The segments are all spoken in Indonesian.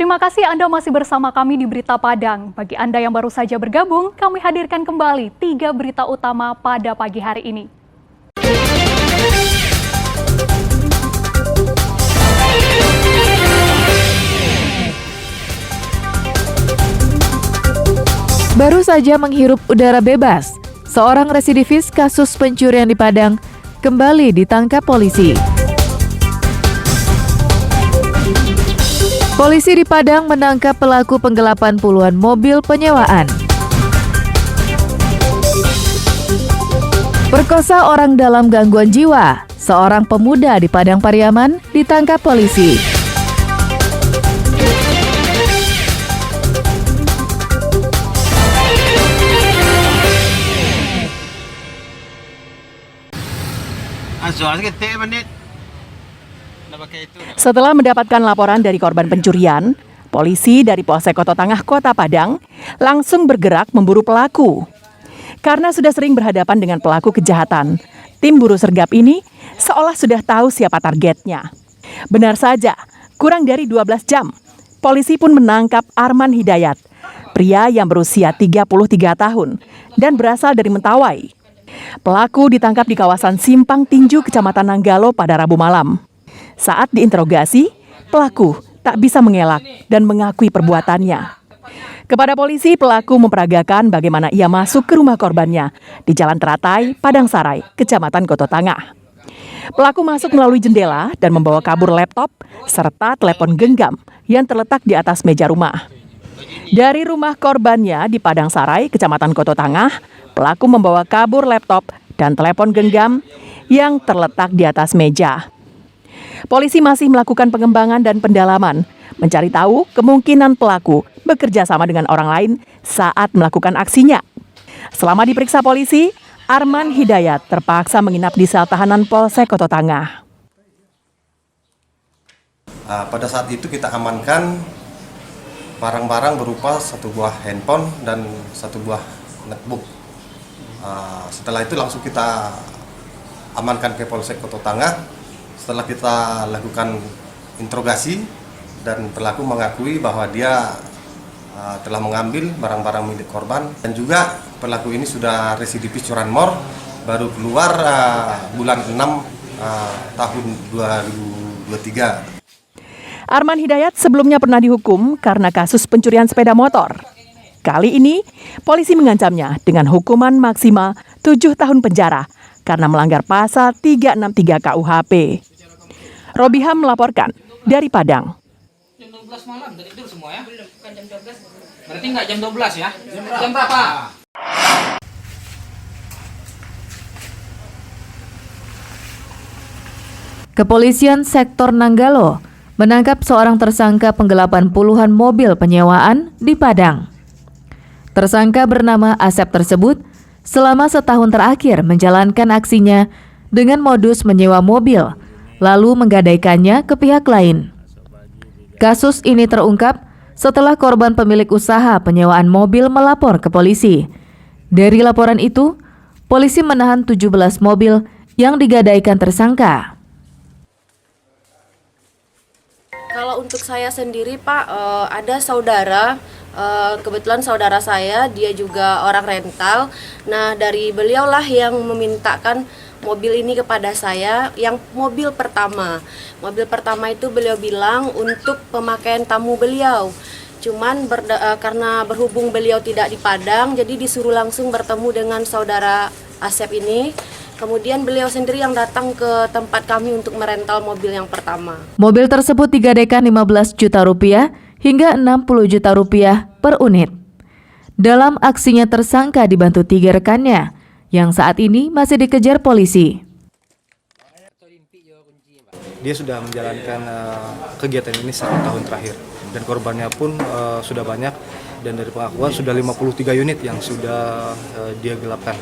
Terima kasih Anda masih bersama kami di Berita Padang. Bagi Anda yang baru saja bergabung, kami hadirkan kembali 3 berita utama pada pagi hari ini. Baru saja menghirup udara bebas, seorang residivis kasus pencurian di Padang kembali ditangkap polisi. Polisi di Padang menangkap pelaku penggelapan puluhan mobil penyewaan. Perkosa orang dalam gangguan jiwa, seorang pemuda di Padang Pariaman ditangkap polisi. Setelah mendapatkan laporan dari korban pencurian, polisi dari Polsek Koto Tangah, Kota Padang langsung bergerak memburu pelaku. Karena sudah sering berhadapan dengan pelaku kejahatan, tim buru sergap ini seolah sudah tahu siapa targetnya. Benar saja, kurang dari 12 jam, polisi pun menangkap Arman Hidayat, pria yang berusia 33 tahun dan berasal dari Mentawai. Pelaku ditangkap di kawasan Simpang Tinju, Kecamatan Nanggalo pada Rabu malam. Saat diinterogasi, pelaku tak bisa mengelak dan mengakui perbuatannya. Kepada polisi, pelaku memperagakan bagaimana ia masuk ke rumah korbannya di Jalan Teratai, Padang Sarai, Kecamatan Koto Tangah. Pelaku masuk melalui jendela dan membawa kabur laptop serta telepon genggam yang terletak di atas meja rumah. Dari rumah korbannya di Padang Sarai, Kecamatan Koto Tangah, pelaku membawa kabur laptop dan telepon genggam yang terletak di atas meja. Polisi masih melakukan pengembangan dan pendalaman, mencari tahu kemungkinan pelaku bekerja sama dengan orang lain saat melakukan aksinya. Selama diperiksa polisi, Arman Hidayat terpaksa menginap di sel tahanan Polsek Koto Tangah. Pada saat itu kita amankan barang-barang berupa 1 buah handphone dan 1 buah netbook. Setelah itu langsung kita amankan ke Polsek Koto Tangah. Setelah kita lakukan interogasi dan pelaku mengakui bahwa dia telah mengambil barang-barang milik korban, dan juga pelaku ini sudah residivis curanmor, baru keluar bulan 6 tahun 2023. Arman Hidayat sebelumnya pernah dihukum karena kasus pencurian sepeda motor. Kali ini, polisi mengancamnya dengan hukuman maksimal 7 tahun penjara karena melanggar pasal 363 KUHP. Robiham melaporkan dari Padang. Jam 12 malam, dari tidur semua ya? Bukan jam 12. Berarti nggak jam 12 ya? Jam berapa? Kepolisian Sektor Nanggalo menangkap seorang tersangka penggelapan puluhan mobil penyewaan di Padang. Tersangka bernama Asep tersebut selama setahun terakhir menjalankan aksinya dengan modus menyewa mobil, lalu menggadaikannya ke pihak lain. Kasus ini terungkap setelah korban pemilik usaha penyewaan mobil melapor ke polisi. Dari laporan itu, polisi menahan 17 mobil yang digadaikan tersangka. Kalau untuk saya sendiri Pak, ada saudara, kebetulan saudara saya, dia juga orang rental. Nah dari beliau lah yang memintakan mobil ini kepada saya, yang mobil pertama. Mobil pertama itu beliau bilang untuk pemakaian tamu beliau. Cuman karena berhubung beliau tidak di Padang, jadi disuruh langsung bertemu dengan saudara Asep ini. Kemudian beliau sendiri yang datang ke tempat kami untuk merental mobil yang pertama. Mobil tersebut digadaikan 15 juta rupiah hingga 60 juta rupiah per unit. Dalam aksinya tersangka dibantu 3 rekannya yang saat ini masih dikejar polisi. Dia sudah menjalankan kegiatan ini 1 tahun terakhir dan korbannya pun sudah banyak, dan dari pengakuan sudah 53 unit yang sudah dia gelapkan.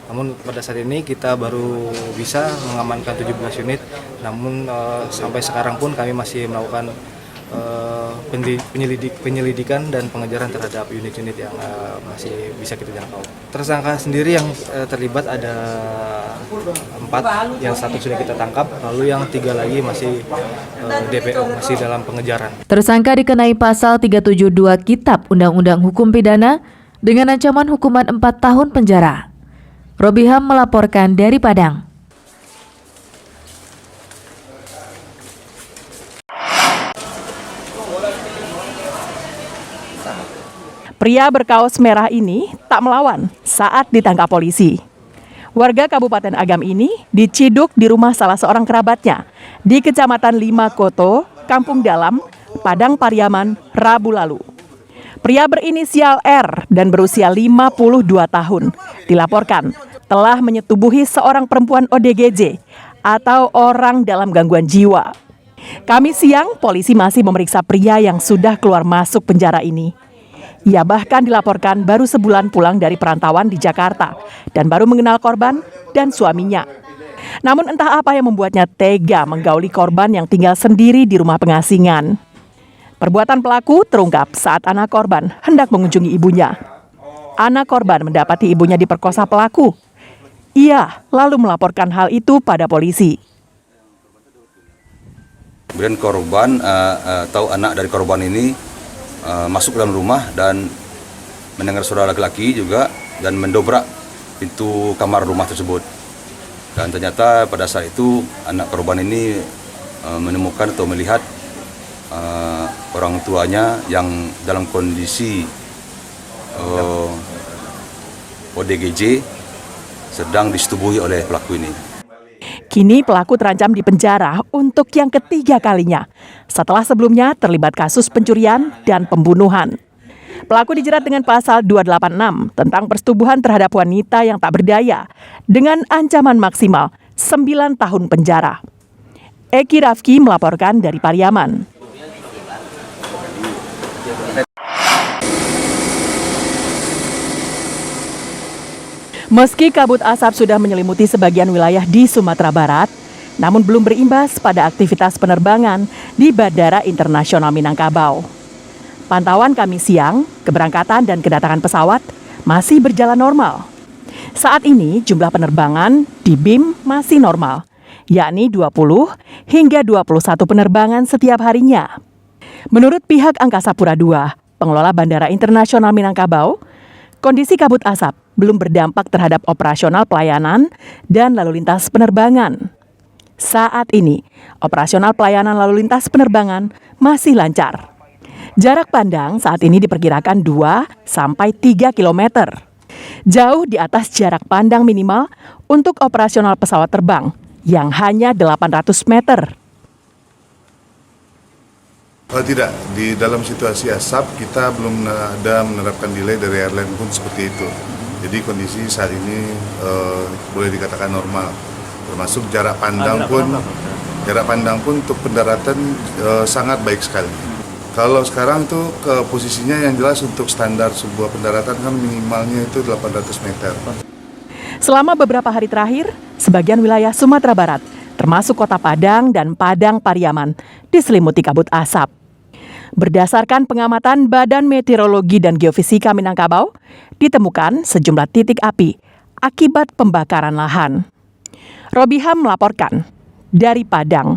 Namun pada saat ini kita baru bisa mengamankan 17 unit, namun sampai sekarang pun kami masih melakukan penyelidikan dan pengejaran terhadap unit-unit yang masih bisa kita jangkau. Tersangka sendiri yang terlibat ada 4, yang 1 sudah kita tangkap, lalu yang 3 lagi masih DPO, masih dalam pengejaran. Tersangka dikenai pasal 372 Kitab Undang-Undang Hukum Pidana dengan ancaman hukuman 4 tahun penjara. Robiham melaporkan dari Padang. Pria berkaos merah ini tak melawan saat ditangkap polisi. Warga Kabupaten Agam ini diciduk di rumah salah seorang kerabatnya di Kecamatan Lima Koto, Kampung Dalam, Padang Pariaman, Rabu lalu. Pria berinisial R dan berusia 52 tahun dilaporkan telah menyetubuhi seorang perempuan ODGJ atau orang dalam gangguan jiwa. Kamis siang, polisi masih memeriksa pria yang sudah keluar masuk penjara ini. Ia bahkan dilaporkan baru sebulan pulang dari perantauan di Jakarta dan baru mengenal korban dan suaminya. Namun entah apa yang membuatnya tega menggauli korban yang tinggal sendiri di rumah pengasingan. Perbuatan pelaku terungkap saat anak korban hendak mengunjungi ibunya. Anak korban mendapati ibunya diperkosa pelaku. Ia lalu melaporkan hal itu pada polisi. Kemudian korban atau anak dari korban ini masuk ke dalam rumah dan mendengar suara laki-laki juga dan mendobrak pintu kamar rumah tersebut. Dan ternyata pada saat itu anak korban ini menemukan atau melihat orang tuanya yang dalam kondisi ODGJ sedang disetubuhi oleh pelaku ini. Kini pelaku terancam di penjara untuk yang ketiga kalinya setelah sebelumnya terlibat kasus pencurian dan pembunuhan. Pelaku dijerat dengan pasal 286 tentang persetubuhan terhadap wanita yang tak berdaya dengan ancaman maksimal 9 tahun penjara. Eki Rafki melaporkan dari Pariaman. Meski kabut asap sudah menyelimuti sebagian wilayah di Sumatera Barat, namun belum berimbas pada aktivitas penerbangan di Bandara Internasional Minangkabau. Pantauan Kamis siang, keberangkatan dan kedatangan pesawat masih berjalan normal. Saat ini jumlah penerbangan di BIM masih normal, yakni 20 hingga 21 penerbangan setiap harinya. Menurut pihak Angkasa Pura II, pengelola Bandara Internasional Minangkabau, kondisi kabut asap belum berdampak terhadap operasional pelayanan dan lalu lintas penerbangan. Saat ini, operasional pelayanan lalu lintas penerbangan masih lancar. Jarak pandang saat ini diperkirakan 2-3 km. Jauh di atas jarak pandang minimal untuk operasional pesawat terbang yang hanya 800 meter. Tidak, di dalam situasi asap kita belum ada menerapkan delay dari airline pun seperti itu. Jadi kondisi saat ini boleh dikatakan normal. Termasuk jarak pandang pun untuk pendaratan sangat baik sekali. Kalau sekarang tuh ke posisinya yang jelas untuk standar sebuah pendaratan kan minimalnya itu 800 meter. Selama beberapa hari terakhir, sebagian wilayah Sumatera Barat, termasuk Kota Padang dan Padang Pariaman, diselimuti kabut asap. Berdasarkan pengamatan Badan Meteorologi dan Geofisika Minangkabau, ditemukan sejumlah titik api akibat pembakaran lahan. Robiham melaporkan dari Padang.